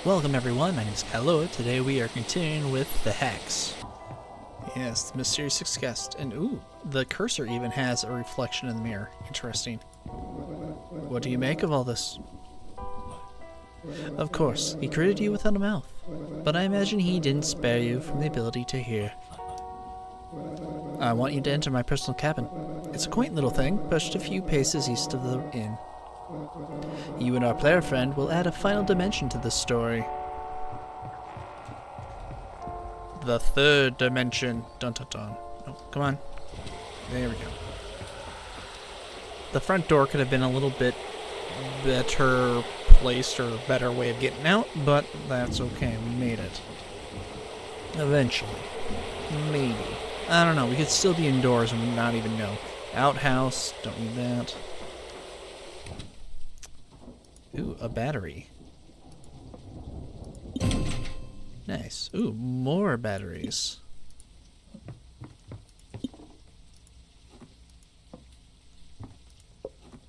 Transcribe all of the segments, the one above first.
Welcome everyone, my name is Kaloa. Today we are continuing with the Hex. Yes, the mysterious sixth guest. And ooh, the cursor even has a reflection in the mirror. Interesting. What do you make of all this? Of course, he created you without a mouth. But I imagine he didn't spare you from the ability to hear. I want you to enter my personal cabin. It's a quaint little thing, pushed a few paces east of the inn. You and our player friend will add a final dimension to this story. The third dimension. Dun dun dun. Oh, come on. There we go. The front door could have been a little bit better placed or a better way of getting out, but that's okay. We made it. Eventually. Maybe. I don't know. We could still be indoors and not even know. Outhouse. Don't need that. Ooh, a battery. Nice. Ooh, more batteries.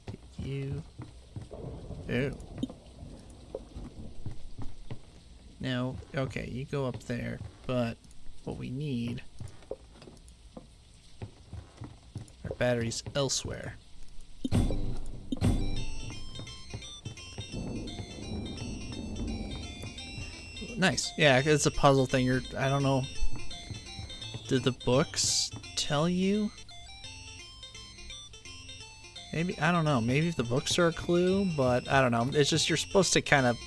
Take you. Ooh. Now, okay, you go up there, but what we need are batteries elsewhere. Nice. Yeah, it's a puzzle thing. I don't know. Did the books tell you? Maybe, I don't know. Maybe the books are a clue, but I don't know. It's just you're supposed to kind of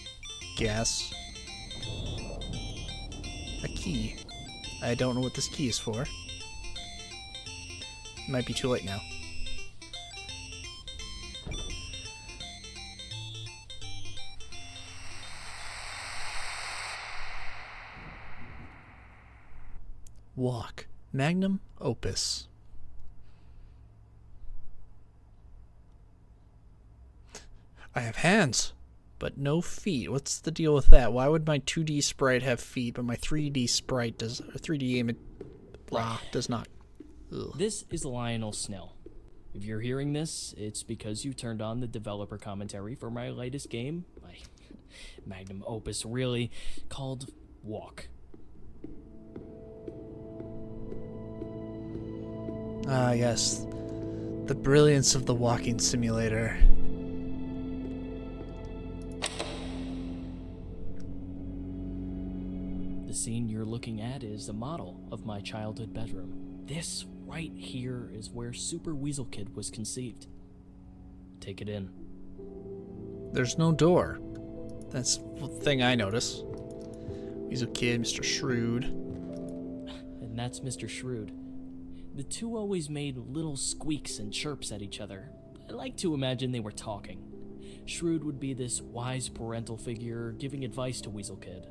guess. A key. I don't know what this key is for. It might be too late now. Walk. Magnum opus. I have hands, but no feet. What's the deal with that? Why would my 2D sprite have feet, but my 3D sprite does, or 3D image, blah, does not? Ugh. This is Lionel Snell. If you're hearing this, it's because you turned on the developer commentary for my latest game, my magnum opus really, called Walk. Ah, yes. The brilliance of the walking simulator. The scene you're looking at is a model of my childhood bedroom. This right here is where Super Weasel Kid was conceived. Take it in. There's no door. That's the thing I notice. Weasel Kid, Mr. Shrewd. And that's Mr. Shrewd. The two always made little squeaks and chirps at each other. I like to imagine they were talking. Shrewd would be this wise parental figure giving advice to Weasel Kid.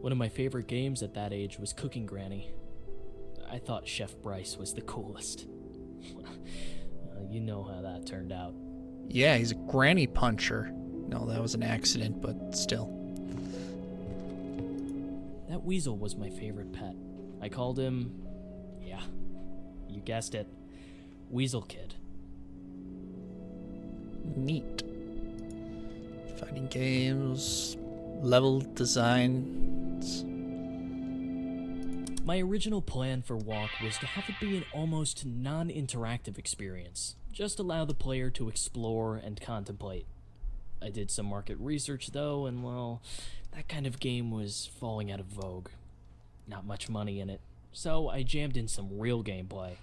One of my favorite games at that age was Cooking Granny. I thought Chef Bryce was the coolest. You know how that turned out. Yeah, he's a granny puncher. No, that was an accident, but still. That weasel was my favorite pet. I called him, yeah, you guessed it, Weasel Kid. Neat. Fighting games, level designs. My original plan for Walk was to have it be an almost non-interactive experience. Just allow the player to explore and contemplate. I did some market research though, and well, that kind of game was falling out of vogue. Not much money in it, so I jammed in some real gameplay.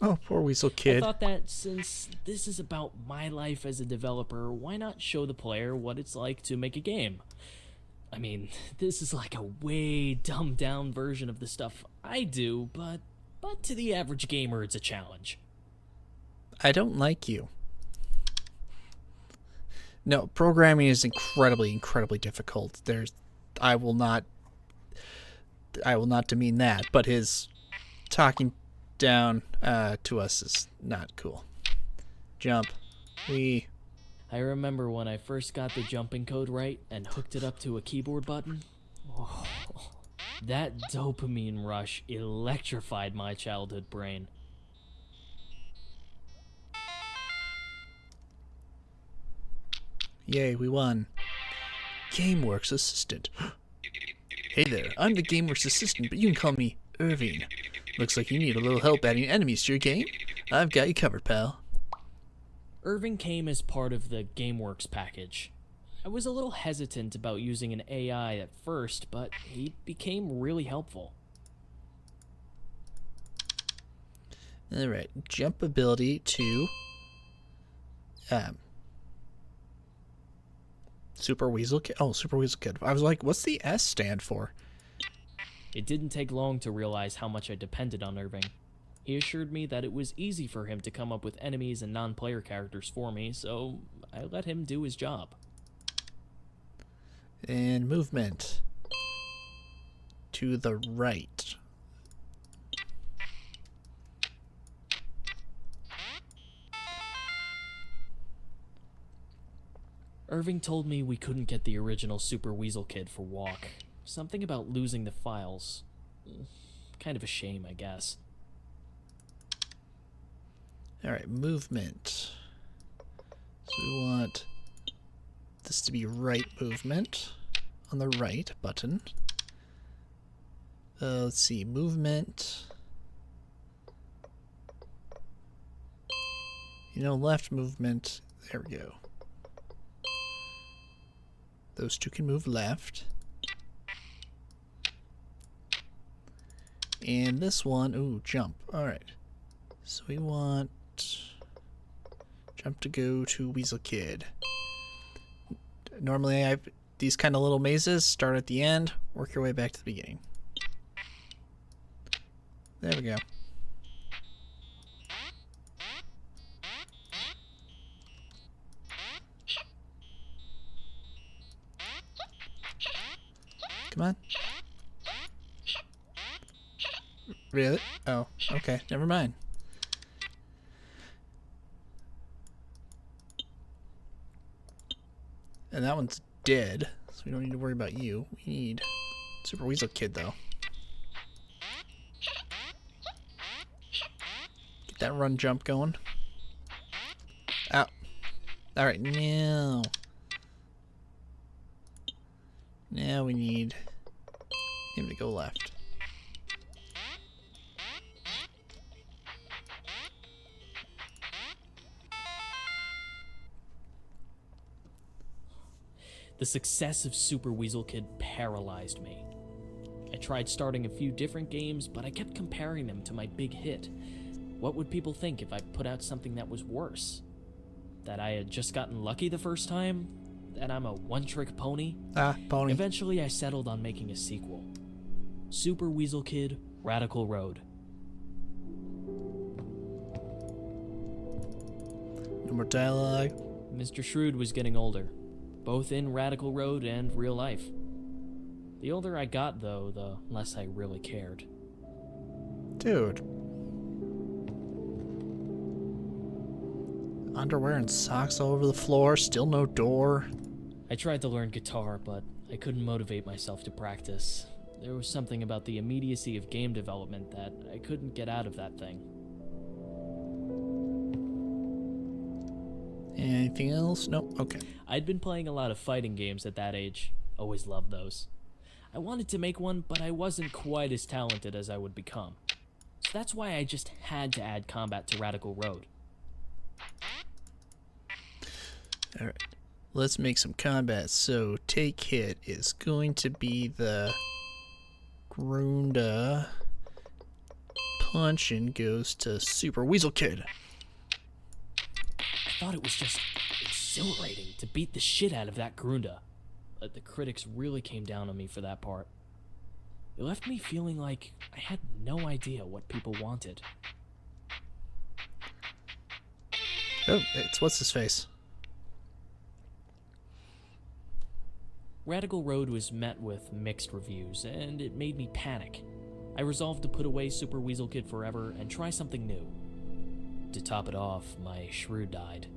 Oh, poor Weasel Kid. I thought that since this is about my life as a developer, why not show the player what it's like to make a game? I mean, this is like a way dumbed down version of the stuff I do, but to the average gamer it's a challenge. I don't like you. No, programming is incredibly difficult. I will not demean that, but his talking down to us is not cool. Jump. I remember when I first got the jumping code right and hooked it up to a keyboard button. Oh, that dopamine rush electrified my childhood brain. Yay, we won. GameWorks assistant. Hey there, I'm the GameWorks assistant, but you can call me Irving. Looks like you need a little help adding enemies to your game. I've got you covered, pal. Irving came as part of the GameWorks package. I was a little hesitant about using an AI at first, but he became really helpful. Alright, jump ability to Super Weasel Kid. Oh, Super Weasel Kid. I was like, what's the S stand for? It didn't take long to realize how much I depended on Irving. He assured me that it was easy for him to come up with enemies and non-player characters for me, so I let him do his job. And movement to the right. Irving told me we couldn't get the original Super Weasel Kid for Walk. Something about losing the files. Kind of a shame, I guess. Alright, movement. So we want this to be right movement on the right button. Let's see, movement. Left movement. There we go. Those two can move left. And this one, ooh, jump. Alright. So we want jump to go to Weasel Kid. Normally I have these kind of little mazes. Start at the end, work your way back to the beginning. There we go. Come on. Really? Oh, okay. Never mind. And that one's dead, so we don't need to worry about you. We need Super Weasel Kid, though. Get that run jump going. Ow. Alright, now. Now we need him to go left. The success of Super Weasel Kid paralyzed me. I tried starting a few different games, but I kept comparing them to my big hit. What would people think if I put out something that was worse? That I had just gotten lucky the first time? That I'm a one-trick pony? Pony. Eventually, I settled on making a sequel. Super Weasel Kid: Radical Road. No more dialogue. Mr. Shrewd was getting older, both in Radical Road and real life. The older I got, though, the less I really cared. Dude. Underwear and socks all over the floor, still no door. I tried to learn guitar, but I couldn't motivate myself to practice. There was something about the immediacy of game development that I couldn't get out of that thing. Anything else? Nope. Okay. I'd been playing a lot of fighting games at that age. Always loved those. I wanted to make one, but I wasn't quite as talented as I would become. So that's why I just had to add combat to Radical Road. Alright. Let's make some combat. So, take hit is going to be the Grunda. Punch and goes to Super Weasel Kid. I thought it was just exhilarating to beat the shit out of that Grunda. But the critics really came down on me for that part. It left me feeling like I had no idea what people wanted. Oh, it's what's-his-face. Radical Road was met with mixed reviews, and it made me panic. I resolved to put away Super Weasel Kid forever and try something new. To top it off, my shrew died.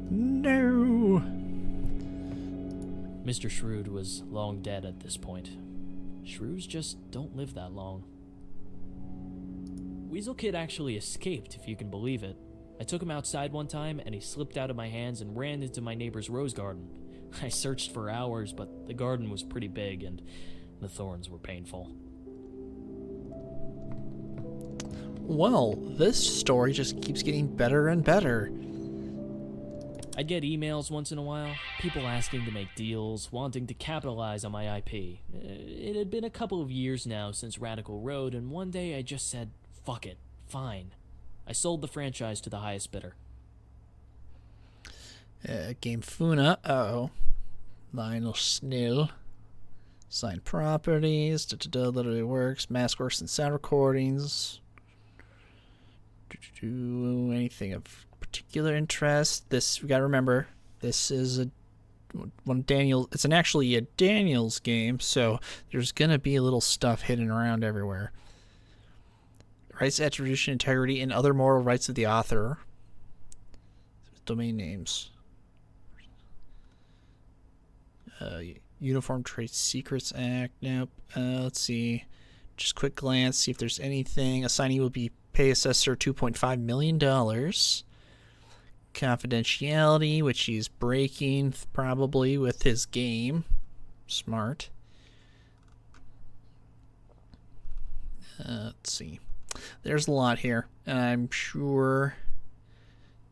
No! Mr. Shrewd was long dead at this point. Shrews just don't live that long. Weasel Kid actually escaped, if you can believe it. I took him outside one time, and he slipped out of my hands and ran into my neighbor's rose garden. I searched for hours, but the garden was pretty big, and the thorns were painful. Well, this story just keeps getting better and better. I'd get emails once in a while, people asking to make deals, wanting to capitalize on my IP. It had been a couple of years now since Radical Road, and one day I just said, fuck it, fine. I sold the franchise to the highest bidder. Game Funa, Lionel Snill. Signed properties, literally works, mask works and sound recordings. Anything of particular interest. This, we gotta remember, this is it's actually a Daniels game, so there's gonna be a little stuff hidden around everywhere. Rights, attribution, integrity, and other moral rights of the author. Domain names. Uniform Trade Secrets Act. Nope. Let's see. Just quick glance, see if there's anything. Assignee will be pay assessor $2.5 million. Confidentiality, which he's breaking probably with his game. Smart. Let's see. There's a lot here, and I'm sure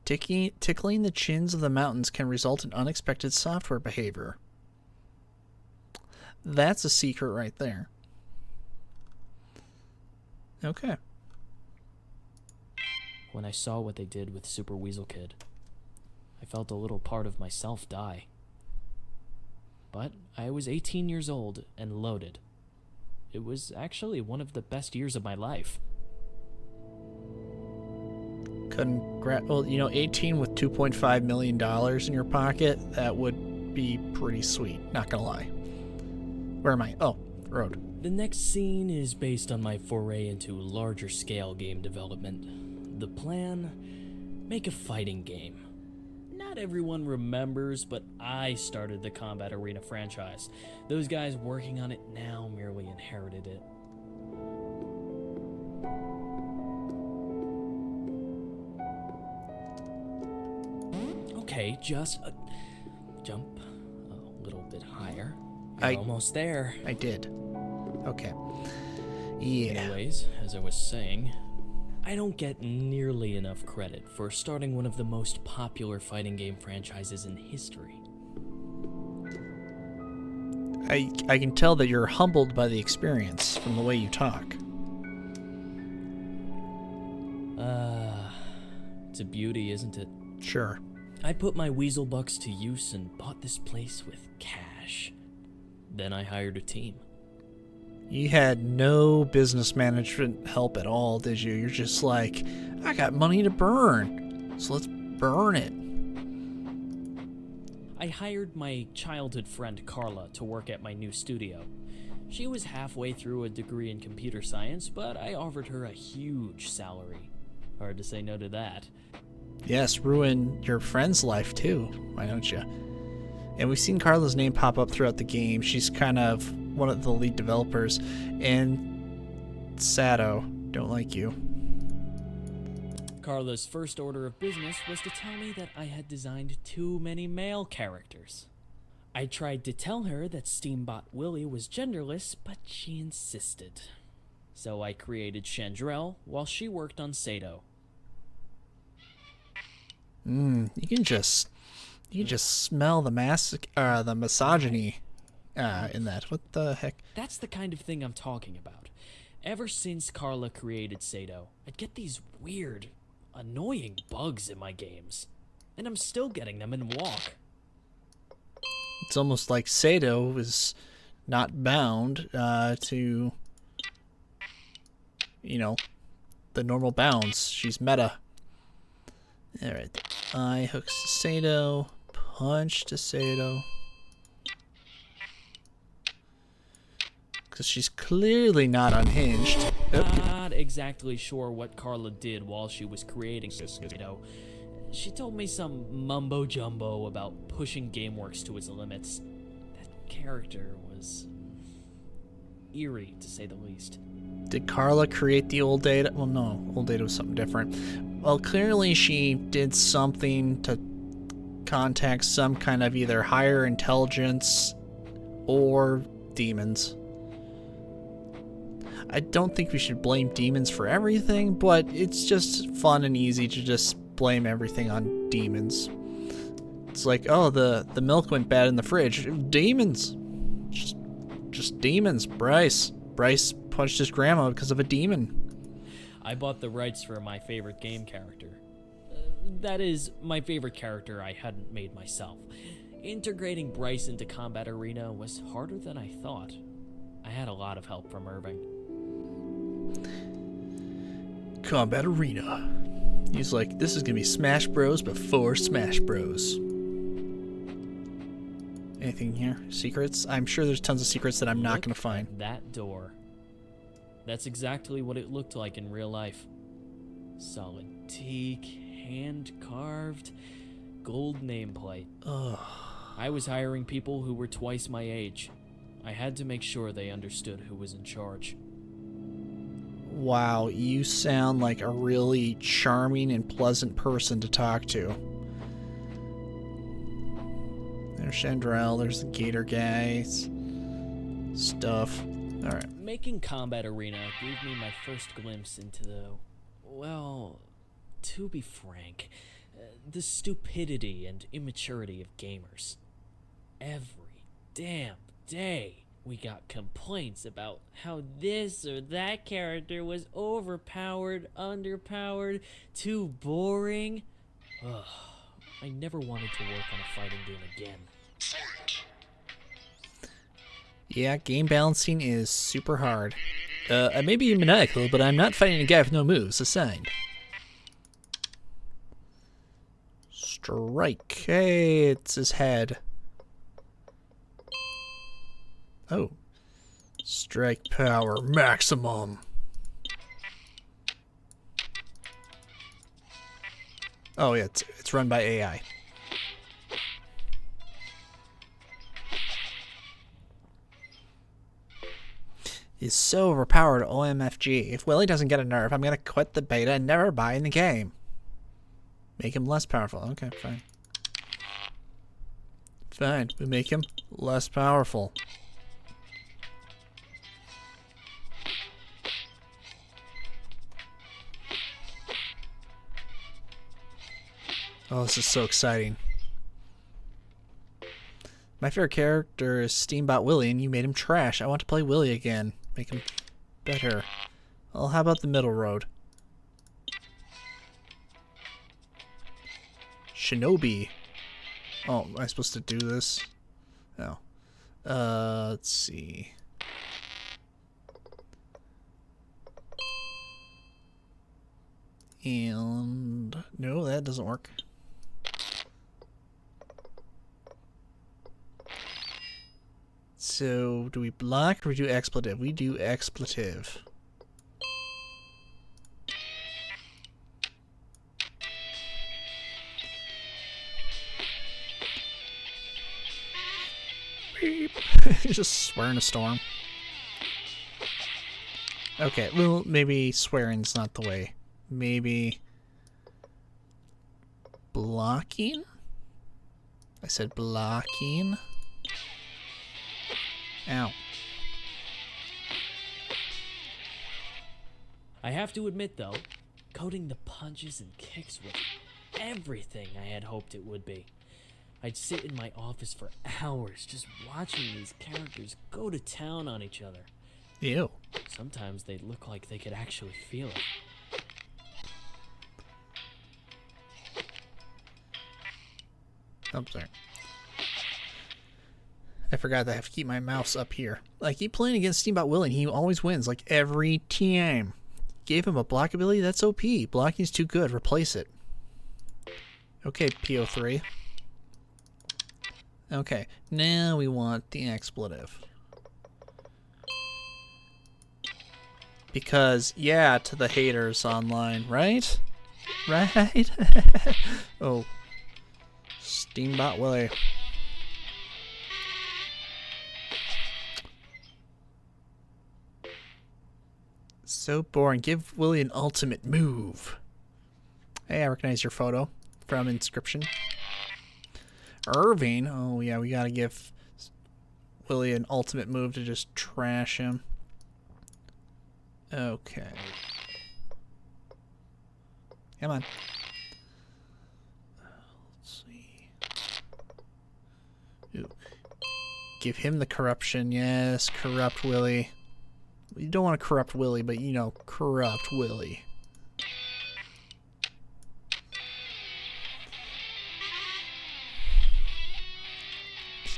tickling the chins of the mountains can result in unexpected software behavior. That's a secret right there. Okay. When I saw what they did with Super Weasel Kid, I felt a little part of myself die. But I was 18 years old and loaded. It was actually one of the best years of my life. Well, 18 with $2.5 million in your pocket, that would be pretty sweet, not gonna lie. Where am I? Oh, road. The next scene is based on my foray into larger scale game development. The plan? Make a fighting game. Not everyone remembers, but I started the Combat Arena franchise. Those guys working on it now merely inherited it. Okay, just jump a little bit higher. You're almost there. I did. Okay. Yeah. Anyways, as I was saying, I don't get nearly enough credit for starting one of the most popular fighting game franchises in history. I can tell that you're humbled by the experience from the way you talk. It's a beauty, isn't it? Sure. I put my weasel bucks to use and bought this place with cash. Then I hired a team. You had no business management help at all, did you? You're just like, I got money to burn, so let's burn it. I hired my childhood friend Carla to work at my new studio. She was halfway through a degree in computer science, but I offered her a huge salary. Hard to say no to that. Yes, ruin your friend's life too, why don't you? And we've seen Carla's name pop up throughout the game. She's kind of one of the lead developers. And Sato, don't like you. Carla's first order of business was to tell me that I had designed too many male characters. I tried to tell her that Steambot Willie was genderless, but she insisted. So I created Chandrell while she worked on Sato. You can just smell the misogyny in that. What the heck? That's the kind of thing I'm talking about. Ever since Carla created Sato, I'd get these weird, annoying bugs in my games. And I'm still getting them in Walk. It's almost like Sato is not bound to, the normal bounds. She's meta. Alright. Eye hooks to Sato. Punch to Sato. Because she's clearly not unhinged. Not exactly sure what Carla did while she was creating Sato. She told me some mumbo-jumbo about pushing GameWorks to its limits. That character was eerie, to say the least. Did Carla create the old data? Well, no. Old data was something different. Well, clearly she did something to contact some kind of either higher intelligence or demons. I don't think we should blame demons for everything, but it's just fun and easy to just blame everything on demons. It's like, oh, the milk went bad in the fridge. Demons. Just demons. Bryce punched his grandma because of a demon. I bought the rights for my favorite game character. That is, my favorite character I hadn't made myself. Integrating Bryce into Combat Arena was harder than I thought. I had a lot of help from Irving. Combat Arena. He's like, this is gonna be Smash Bros before Smash Bros. Anything here? Secrets? I'm sure there's tons of secrets that I'm not gonna find. That door. That's exactly what it looked like in real life. Solid teak, hand-carved, gold nameplate. Ugh. I was hiring people who were twice my age. I had to make sure they understood who was in charge. Wow, you sound like a really charming and pleasant person to talk to. There's Chandrel, there's the Gator guys. Stuff. Alright. Making Combat Arena gave me my first glimpse into the, well, to be frank, the stupidity and immaturity of gamers. Every damn day we got complaints about how this or that character was overpowered, underpowered, too boring. Ugh, I never wanted to work on a fighting game again. Yeah, game balancing is super hard. I may be maniacal, but I'm not fighting a guy with no moves assigned. Strike. Hey, it's his head. Oh. Strike power maximum. Oh yeah, it's run by AI. He's so overpowered, OMFG. If Willie doesn't get a nerf, I'm gonna quit the beta and never buy in the game. Make him less powerful. Okay, fine. Fine, we make him less powerful. Oh, this is so exciting. My favorite character is Steambot Willie, and you made him trash. I want to play Willie again. Make him better. Well, how about the middle road? Shinobi. Oh, am I supposed to do this? No. Let's see. And no, that doesn't work. So, do we block or we do expletive? We do expletive. Beep. Just swearing a storm. Okay, well, maybe swearing's not the way. Maybe blocking? I said blocking. Ow. I have to admit, though, coding the punches and kicks was everything I had hoped it would be. I'd sit in my office for hours just watching these characters go to town on each other. Ew. Sometimes they'd look like they could actually feel it. I'm sorry. I forgot that I have to keep my mouse up here. I keep playing against Steambot Willie, and he always wins, like every time. Gave him a block ability? That's OP. Blocking's too good. Replace it. Okay, PO3. Okay, now we want the expletive. Because, yeah, to the haters online, right? Right? Oh. Steambot Willie. So boring. Give Willie an ultimate move. Hey, I recognize your photo from Inscription. Irving? Oh, yeah, we gotta give Willie an ultimate move to just trash him. Okay. Come on. Let's see. Ooh. Give him the corruption. Yes, corrupt Willie. You don't want to corrupt Willie, but you know, corrupt Willie.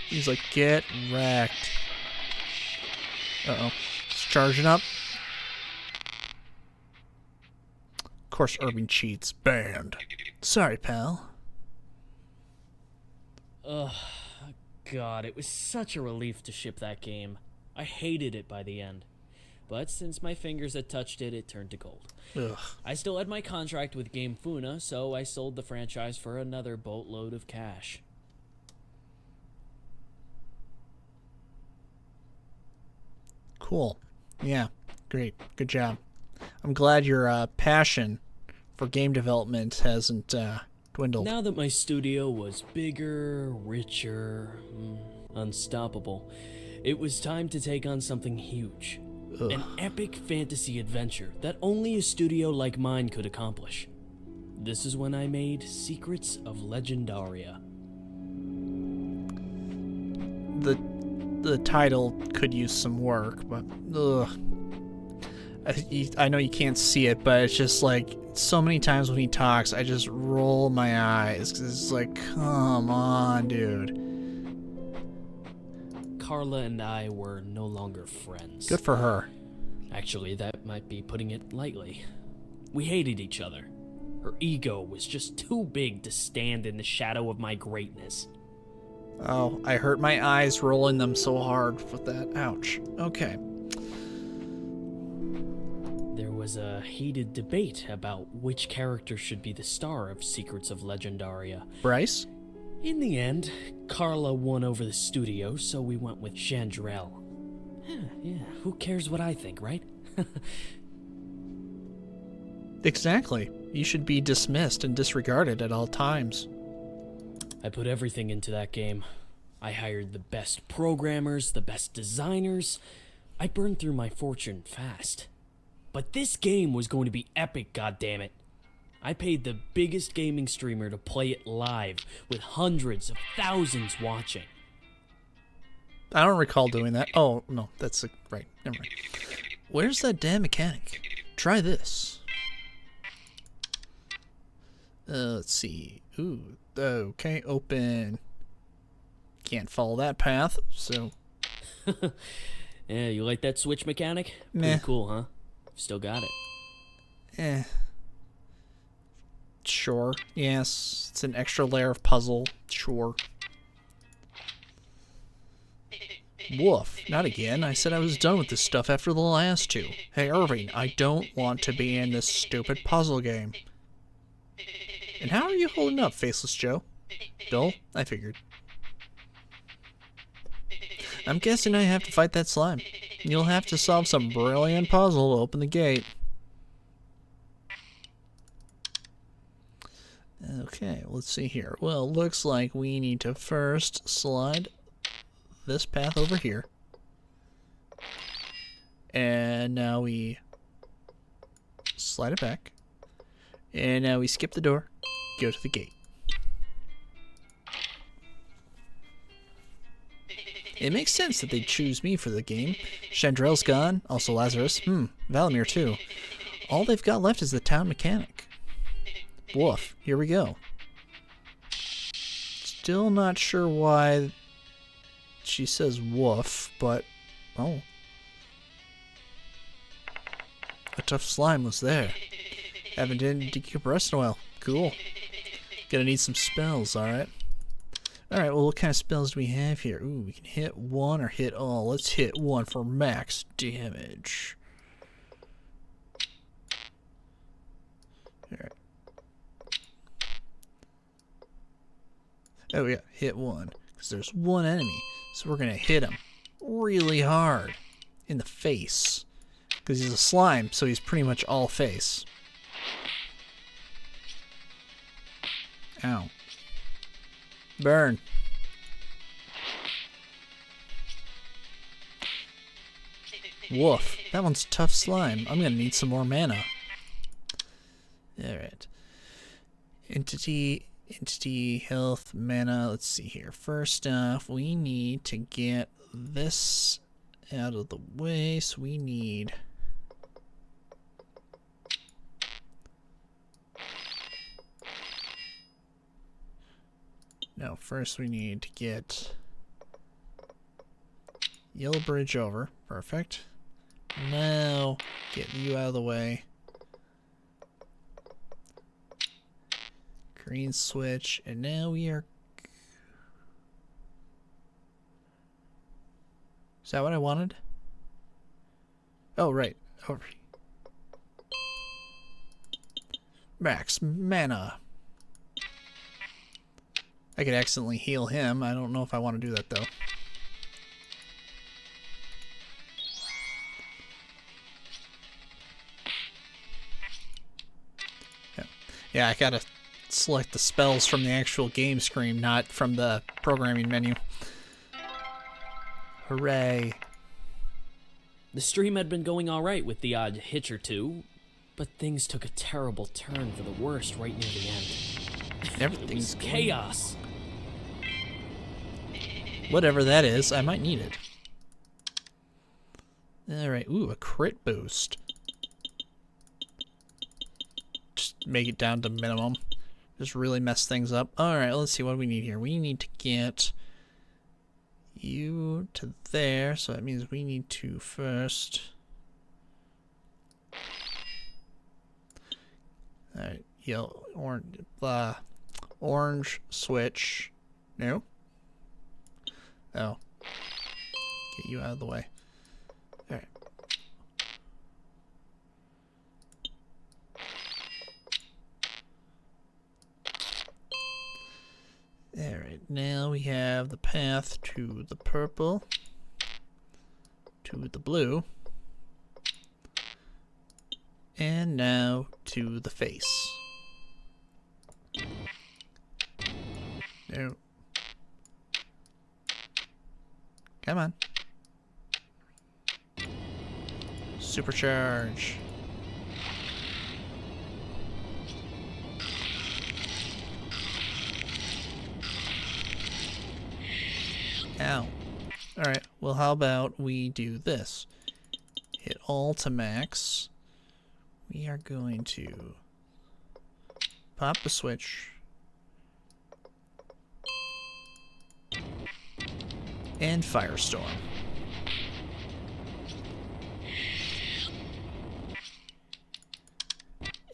He's like, get wrecked. Uh-oh. It's charging up. Of course, Irving cheats. Banned. Sorry, pal. Ugh, God, it was such a relief to ship that game. I hated it by the end. But since my fingers had touched it, it turned to gold. Ugh. I still had my contract with Game Funa, so I sold the franchise for another boatload of cash. Cool. Yeah, great. Good job. I'm glad your passion for game development hasn't dwindled. Now that my studio was bigger, richer, unstoppable, it was time to take on something huge. Ugh. An epic fantasy adventure that only a studio like mine could accomplish. This is when I made Secrets of Legendaria. The title could use some work, but ugh. I know you can't see it, but it's just like so many times when he talks, I just roll my eyes 'cause it's like, come on, dude. Carla and I were no longer friends. Good for her. Actually, that might be putting it lightly. We hated each other. Her ego was just too big to stand in the shadow of my greatness. Oh, I hurt my eyes rolling them so hard with that. Ouch. Okay. There was a heated debate about which character should be the star of Secrets of Legendaria. Bryce? In the end, Carla won over the studio, so we went with Chandrell. Yeah, who cares what I think, right? Exactly. You should be dismissed and disregarded at all times. I put everything into that game. I hired the best programmers, the best designers. I burned through my fortune fast. But this game was going to be epic, goddammit. I paid the biggest gaming streamer to play it live, with hundreds of thousands watching. I don't recall doing that. Oh, no, that's right. Never mind. Where's that damn mechanic? Try this. Let's see. Ooh, okay, open. Can't follow that path, so... Yeah, you like that switch mechanic? Meh. Pretty cool, huh? Still got it. Eh. Sure. Yes, it's an extra layer of puzzle. Sure. Woof. Not again. I said I was done with this stuff after the last two. Hey, Irving, I don't want to be in this stupid puzzle game. And how are you holding up, Faceless Joe? Dull? I figured. I'm guessing I have to fight that slime. You'll have to solve some brilliant puzzle to open the gate. Okay, let's see here. Well, looks like we need to first slide this path over here. And now we slide it back. And now we skip the door, go to the gate. It makes sense that they'd choose me for the game. Chandrell's gone, also Lazarus. Valimir too. All they've got left is the town mechanic. Woof, here we go. Still not sure why she says woof, but, oh. A tough slime was there. Haven't done decompressed in a while. Cool. Gonna need some spells, alright. Alright, well, what kind of spells do we have here? Ooh, we can hit one or hit all. Let's hit one for max damage. Alright. Oh, yeah, hit one. Because there's one enemy. So we're going to hit him really hard in the face. Because he's a slime, so he's pretty much all face. Ow. Burn. Woof. That one's tough slime. I'm gonna need some more mana. Alright. Entity, health, mana. Let's see here. First off, we need to get this out of the way. So we need... No, first we need to get Yellow Bridge over. Perfect. Now, get you out of the way. Green switch, and now we are... Is that what I wanted? Oh, right. Over. Max mana. I could accidentally heal him. I don't know if I want to do that, though. Yeah, I gotta select the spells from the actual game screen, not from the programming menu. Hooray. The stream had been going alright with the odd hitch or two, but things took a terrible turn for the worst right near the end. Everything's chaos. Whatever that is, I might need it. Alright, ooh, a crit boost. Just make it down to minimum. Just really mess things up. Alright, let's see what we need here. We need to get you to there, so that means we need to first... Alright, yellow, orange switch. No? Oh. Get you out of the way. Alright. Alright, now we have the path to the purple, to the blue, and now to the face. No. Come on. Supercharge. Ow. Alright, well how about we do this? Hit all to max. We are going to pop the switch. And Firestorm.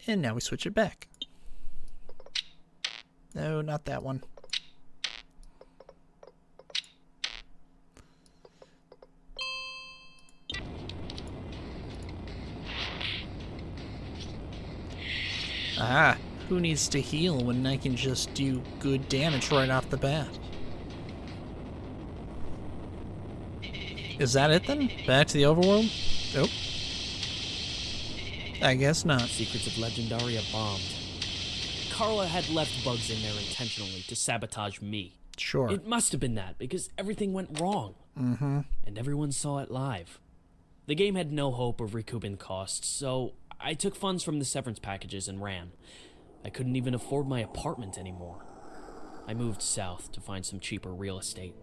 And now we switch it back. No, not that one. Ah, who needs to heal when I can just do good damage right off the bat? Is that it then? Back to the overworld? Nope. I guess not. Secrets of Legendaria bombed. Carla had left bugs in there intentionally to sabotage me. Sure. It must have been that, because everything went wrong. Mm-hmm. And everyone saw it live. The game had no hope of recouping costs, so I took funds from the severance packages and ran. I couldn't even afford my apartment anymore. I moved south to find some cheaper real estate.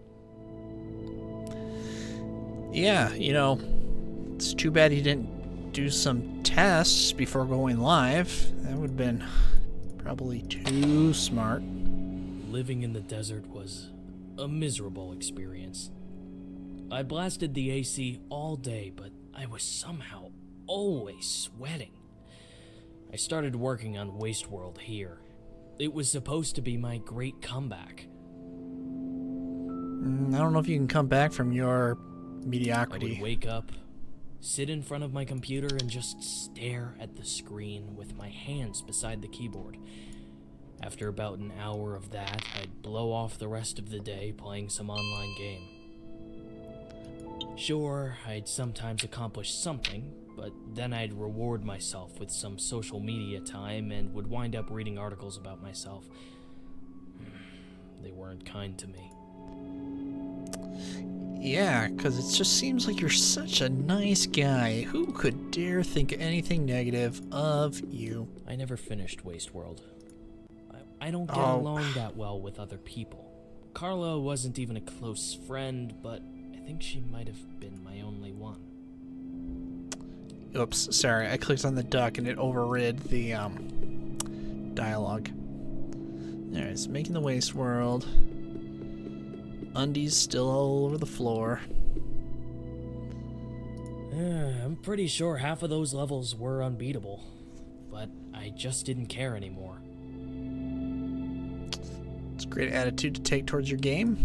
Yeah, you know, it's too bad you didn't do some tests before going live. That would have been probably too smart. Living in the desert was a miserable experience. I blasted the AC all day, but I was somehow always sweating. I started working on Wasteworld here. It was supposed to be my great comeback. I don't know if you can come back from your I mediocrity. would wake up, sit in front of my computer, and just stare at the screen with my hands beside the keyboard. After about an hour of that, I'd blow off the rest of the day playing some online game. Sure, I'd sometimes accomplish something, but then I'd reward myself with some social media time and would wind up reading articles about myself. they weren't kind to me. Yeah, because it just seems like you're such a nice guy. Who could dare think anything negative of you? I never finished Wasteworld. I don't get along that well with other people. Carla wasn't even a close friend, but I think she might have been my only one. Oops, sorry, I clicked on the duck and it overrid the dialogue. Alright, so making the waste world. Undies still all over the floor. I'm pretty sure half of those levels were unbeatable, but I just didn't care anymore. It's a great attitude to take towards your game.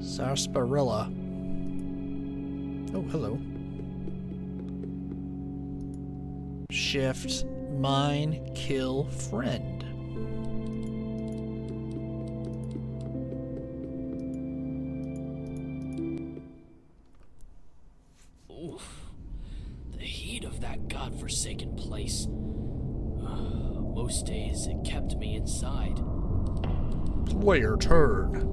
Sarsaparilla. Oh, hello. Shift, mine, kill, friend. Oof. The heat of that godforsaken place. Most days it kept me inside. Player turn.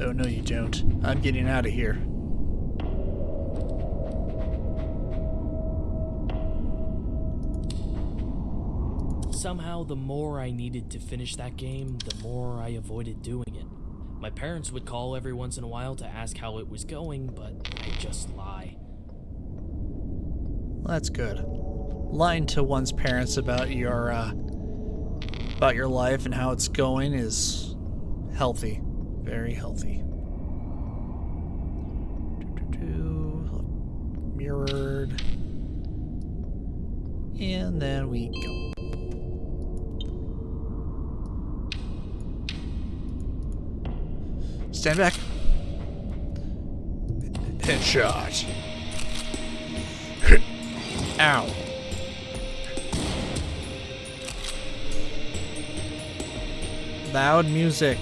Oh, no, you don't. I'm getting out of here. Somehow, the more I needed to finish that game, the more I avoided doing it. My parents would call every once in a while to ask how it was going, but I'd just lie. Well, that's good. Lying to one's parents about your life and how it's going is healthy. Very healthy. Mirrored. And then we go. Stand back. Headshot. Ow. Loud music.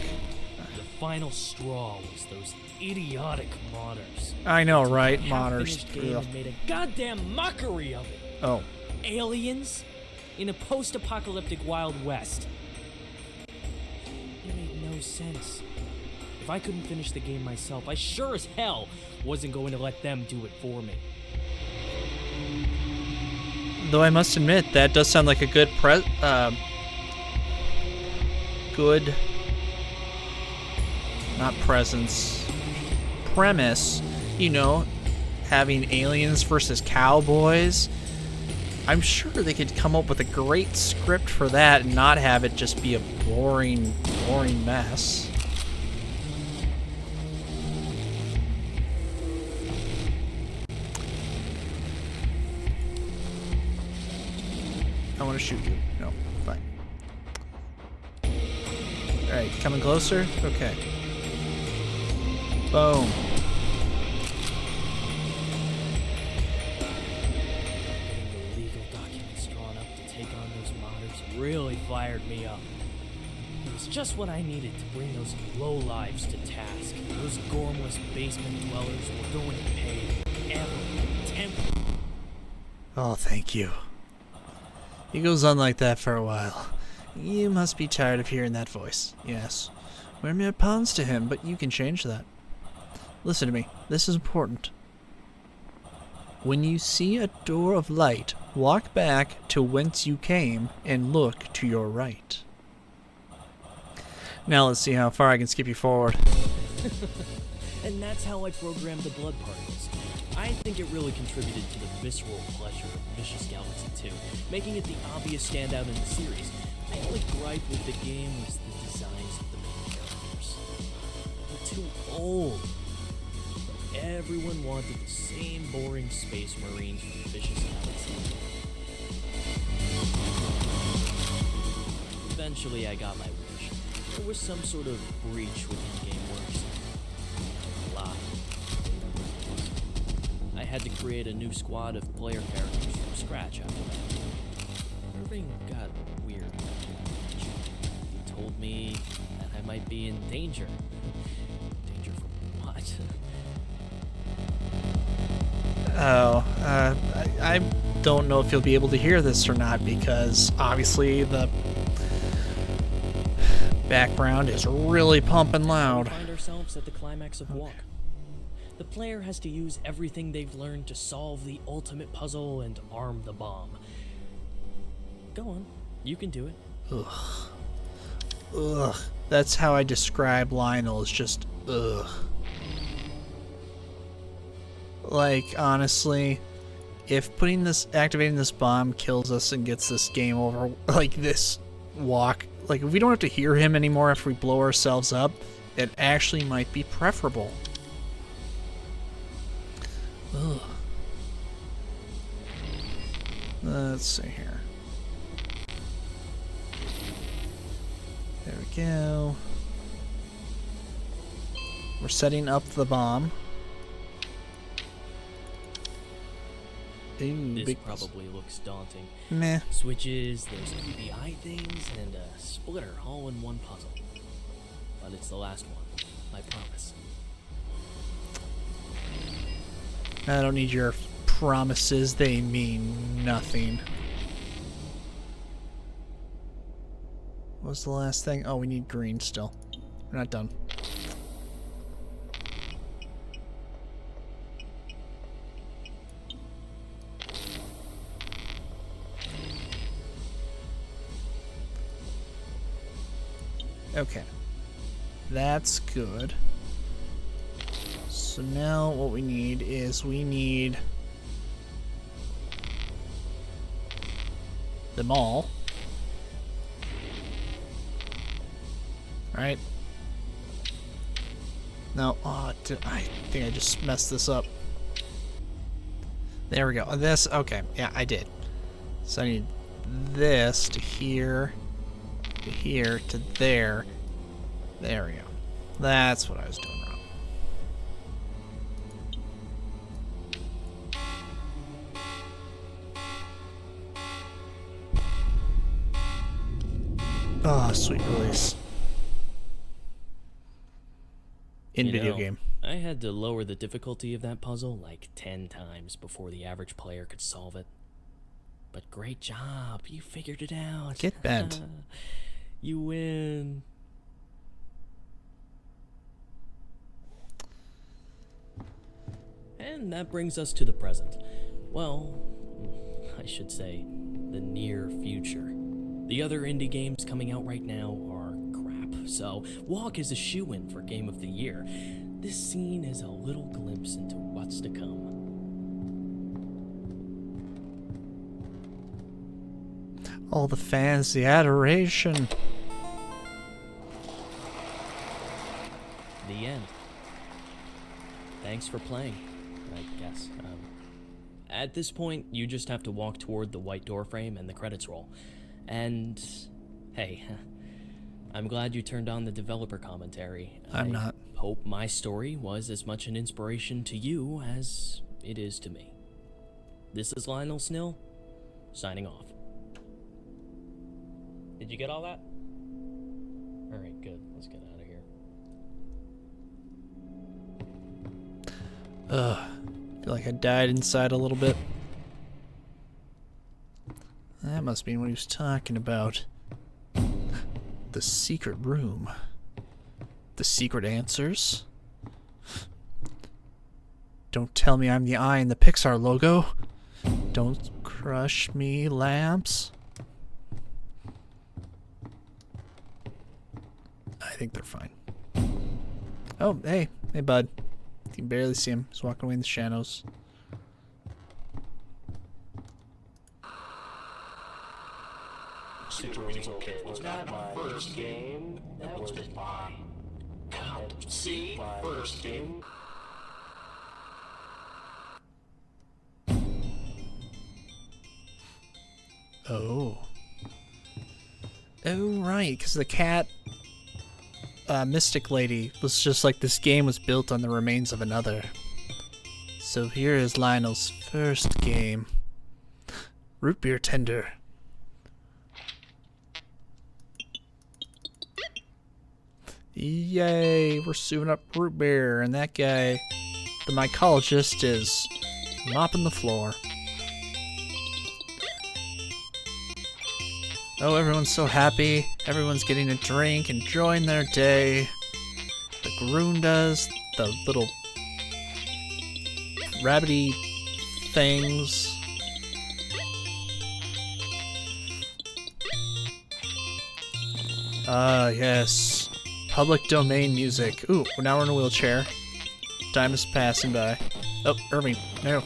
The final straw was those idiotic modders. I know, right? A Modders. half-finished game and made a goddamn mockery of it. Oh. Aliens in a post-apocalyptic Wild West. It made no sense. If I couldn't finish the game myself, I sure as hell wasn't going to let them do it for me. Though I must admit, that does sound like a good good, not presence, premise, you know, having aliens versus cowboys. I'm sure they could come up with a great script for that and not have it just be a boring mess. I want to shoot you. No, fine. Alright, coming closer? Okay. Boom. Getting the legal documents drawn up to take on those modders really fired me up. It was just what I needed to bring those lowlives to task. Those gormless basement dwellers were going to pay every temp. Oh, thank you. He goes on like that for a while. You must be tired of hearing that voice. Yes. We're mere pawns to him, but you can change that. Listen to me. This is important. When you see a door of light, walk back to whence you came and look to your right. Now let's see how far I can skip you forward. And that's how I programmed the blood particles. I think it really contributed to the visceral pleasure of Vicious Galaxy 2, making it the obvious standout in the series. My only gripe with the game was the designs of the main characters. They're too old. Everyone wanted the same boring space marines from Vicious Galaxy. Eventually I got my wish. There was some sort of breach within GameWorks. Blah. I had to create a new squad of player characters from scratch after that. Irving got weird. He told me that I might be in danger. Danger from what? Oh, I don't know if you'll be able to hear this or not because obviously the background is really pumping loud. We find ourselves at the climax of Walk. The player has to use everything they've learned to solve the ultimate puzzle and arm the bomb. Go on, you can do it. Ugh. That's how I describe Lionel, is just ugh. Like, honestly, if activating this bomb kills us and gets this game over, like this Walk, like if we don't have to hear him anymore after we blow ourselves up, it actually might be preferable. Ugh. Let's see here. There we go. We're setting up the bomb. Ooh, This big probably looks daunting. meh. Switches, those creepy eye things, and a splitter all in one puzzle. But it's the last one, I promise. I don't need your promises, they mean nothing. What was the last thing? Oh, we need green still. We're not done. Okay. That's good. So now what we need is we need them all. Right? No, I think I just messed this up. There we go. This, okay, yeah, I did. So I need this to here, to there. There we go. That's what I was doing wrong. Oh, sweet release. In video game. I had to lower the difficulty of that puzzle like 10 times before the average player could solve it. But great job, you figured it out. Get bent. You win. And that brings us to the present. Well, I should say, the near future. The other indie games coming out right now are crap, so Walk is a shoo-in for Game of the Year. This scene is a little glimpse into what's to come. All the fans, the adoration. The end. Thanks for playing, I guess. At this point, you just have to walk toward the white door frame and the credits roll. And, hey, I'm glad you turned on the developer commentary. I'm not. Hope my story was as much an inspiration to you as it is to me. This is Lionel Snill, signing off. Did you get all that? Alright, good. Let's get out of here. Feel like I died inside a little bit. That must be what he was talking about. The secret room. The secret answers? Don't tell me I'm the eye in the Pixar logo. Don't crush me, lamps. I think they're fine. Oh, hey. Hey, bud. You can barely see him. He's walking away in the shadows. Was not my first game. That was my count. See, first game. Oh. Oh, right, because the cat Mystic Lady was just like this game was built on the remains of another. So here is Lionel's first game. Root beer tender. Yay, we're souping up root beer, and that guy, the mycologist, is mopping the floor. Oh, everyone's so happy. Everyone's getting a drink, enjoying their day. The Grundas, the little rabbity things. Ah, yes. Public domain music. Ooh, now we're in a wheelchair. Time is passing by. Oh, Irving, no.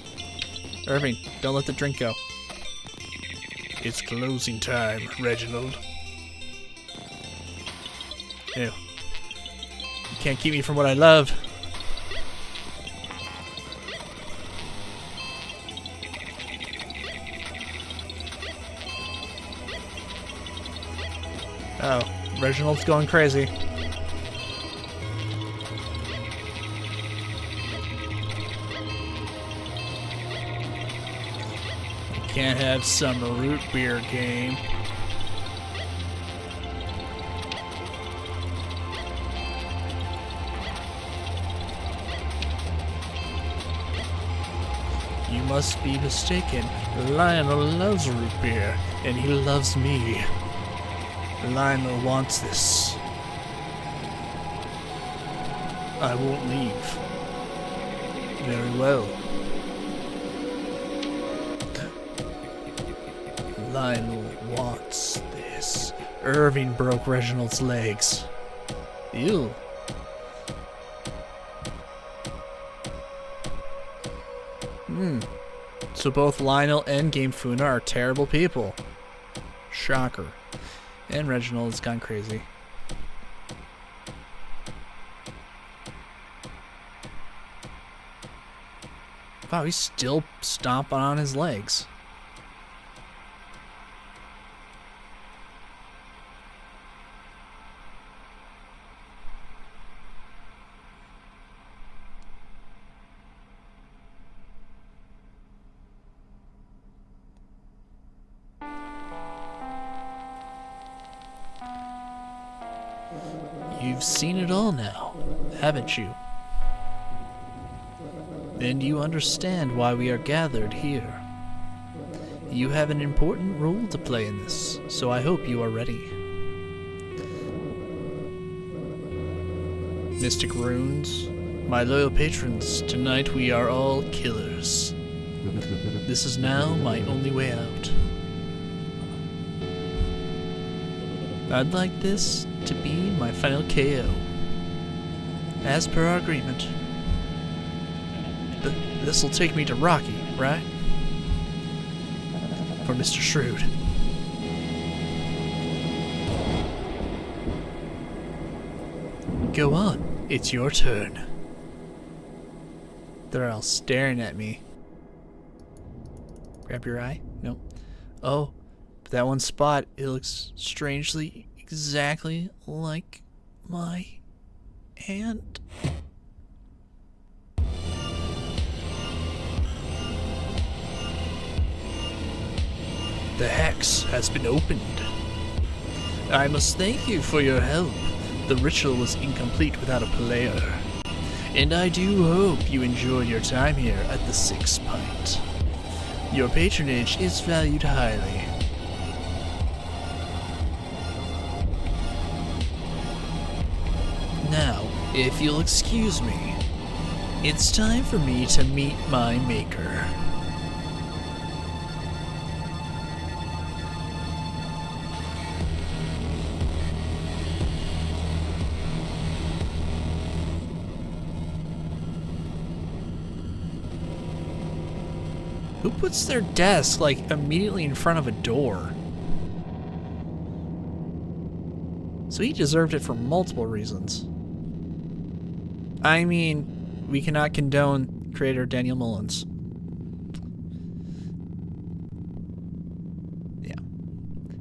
Irving, don't let the drink go. It's closing time, Reginald. Ew. You can't keep me from what I love. Oh, Reginald's going crazy. Can't have some root beer game. You must be mistaken. Lionel loves root beer, and he loves me. Lionel wants this. I won't leave. Very well. Lionel wants this. Irving broke Reginald's legs. Ew. So both Lionel and Game Funa are terrible people. Shocker. And Reginald has gone crazy. Wow, he's still stomping on his legs. You've seen it all now, haven't you? And you understand why we are gathered here. You have an important role to play in this, so I hope you are ready. Mystic Runes, my loyal patrons, tonight we are all killers. This is now my only way out. I'd like this to be my final KO. As per our agreement. This'll take me to Rocky, right? For Mr. Shrewd. Go on, it's your turn. They're all staring at me. Grab your eye? Nope. Oh, but that one spot, it looks strangely exactly like my hand. The hex has been opened. I must thank you for your help. The ritual was incomplete without a player. And I do hope you enjoyed your time here at the Six Pint. Your patronage is valued highly. Now, if you'll excuse me, it's time for me to meet my maker. Who puts their desk, like, immediately in front of a door? So he deserved it for multiple reasons. I mean, we cannot condone creator Daniel Mullins. Yeah.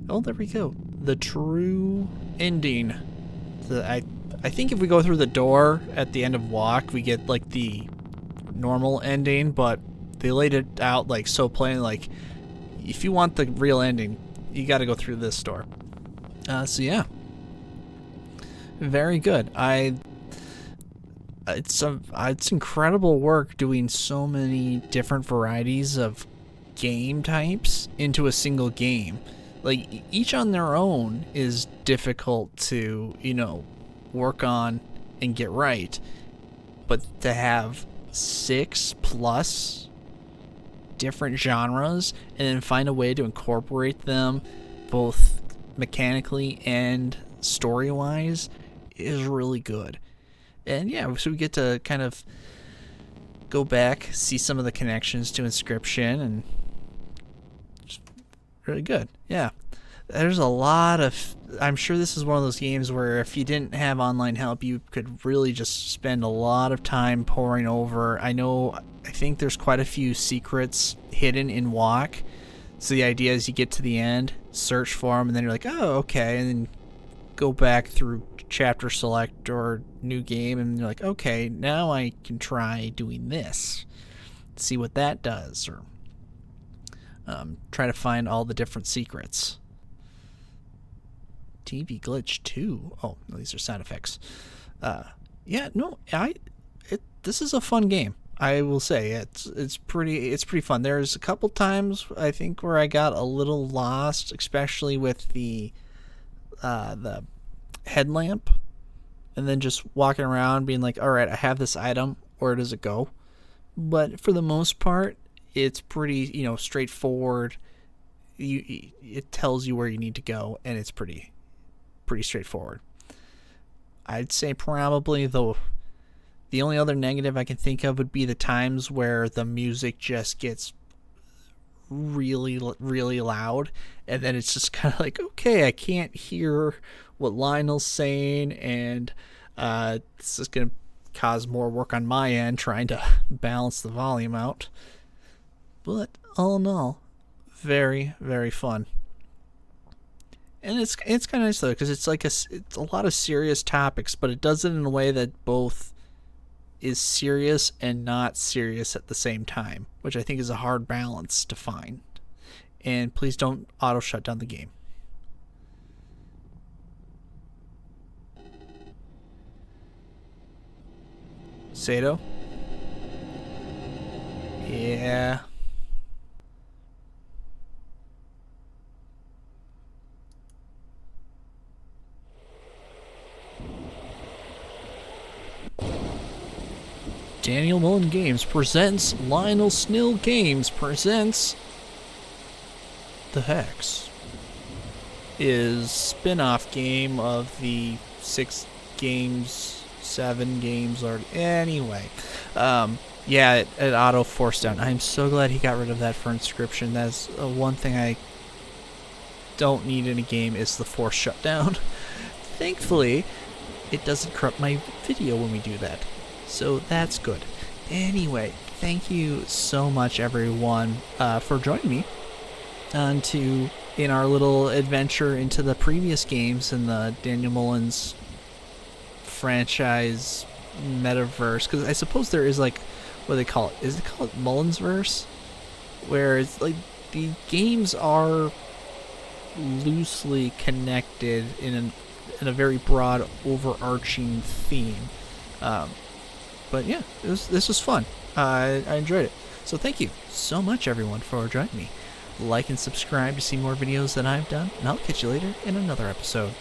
Oh, there we go. The true ending. I think if we go through the door at the end of Walk, we get, like, the normal ending, but they laid it out like so plain, like if you want the real ending, you got to go through this door. So yeah, very good. it's incredible work doing so many different varieties of game types into a single game. Like, each on their own is difficult to, work on and get right. But to have 6+ different genres and then find a way to incorporate them both mechanically and story-wise is really good. And yeah, so we get to kind of go back, see some of the connections to Inscryption, and just really good. Yeah. There's a lot of... I'm sure this is one of those games where if you didn't have online help, you could really just spend a lot of time poring over. I think there's quite a few secrets hidden in Walk. So the idea is you get to the end, search for them, and then you're like, oh, okay, and then go back through chapter select or new game, and you're like, okay, now I can try doing this. See what that does, or try to find all the different secrets. TV glitch 2. Oh, these are sound effects. This is a fun game. I will say it's pretty fun. There's a couple times I think where I got a little lost, especially with the headlamp, and then just walking around being like, all right, I have this item, where does it go? But for the most part, it's pretty straightforward. It tells you where you need to go, and it's pretty straightforward. I'd say probably the only other negative I can think of would be the times where the music just gets really, really loud, and then it's just kind of like, okay, I can't hear what Lionel's saying, and this is going to cause more work on my end trying to balance the volume out. But all in all, very, very fun. And it's kind of nice though, because it's a lot of serious topics, but it does it in a way that both is serious and not serious at the same time, which I think is a hard balance to find. And please don't auto shut down the game. Sato? Yeah. Daniel Mullen Games presents Lionel Snill Games presents The Hex is spin-off game of the 7 games or anyway. It auto forced down. I'm so glad he got rid of that for Inscryption. That's one thing I don't need in a game is the force shutdown. Thankfully, it doesn't corrupt my video when we do that. So that's good. Anyway, thank you so much, everyone, for joining me in our little adventure into the previous games in the Daniel Mullins franchise metaverse. Because I suppose there is, like, what do they call it? Is it called Mullinsverse? Where it's like the games are loosely connected in a very broad, overarching theme. But yeah, this was fun. I enjoyed it. So thank you so much, everyone, for joining me. Like and subscribe to see more videos that I've done, and I'll catch you later in another episode.